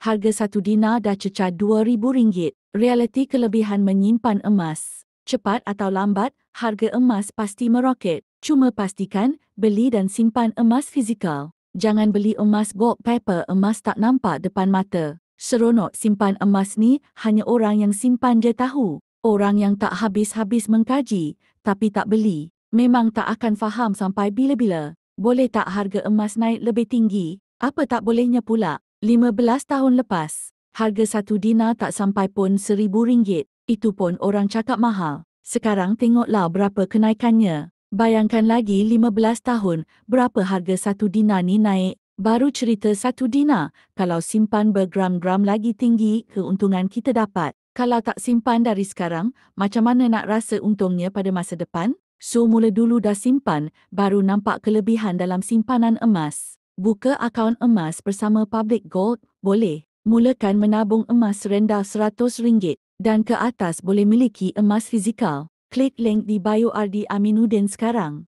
Harga 1 dinar dah cecah RM2,000. Realiti kelebihan menyimpan emas. Cepat atau lambat, harga emas pasti meroket. Cuma pastikan, beli dan simpan emas fizikal. Jangan beli emas gold paper, emas tak nampak depan mata. Seronok simpan emas ni hanya orang yang simpan je tahu. Orang yang tak habis-habis mengkaji, tapi tak beli, memang tak akan faham sampai bila-bila. Boleh tak harga emas naik lebih tinggi? Apa tak bolehnya pula? 15 tahun lepas, harga 1 dinar tak sampai pun RM1,000. Itu pun orang cakap mahal. Sekarang tengoklah berapa kenaikannya. Bayangkan lagi 15 tahun, berapa harga 1 dinar ni naik. Baru cerita 1 dinar, kalau simpan bergram-gram lagi tinggi, keuntungan kita dapat. Kalau tak simpan dari sekarang, macam mana nak rasa untungnya pada masa depan? So mula dulu dah simpan, baru nampak kelebihan dalam simpanan emas. Buka akaun emas bersama Public Gold, boleh. Mulakan menabung emas rendah RM100 dan ke atas boleh miliki emas fizikal. Klik link di bio RD Aminuddin sekarang.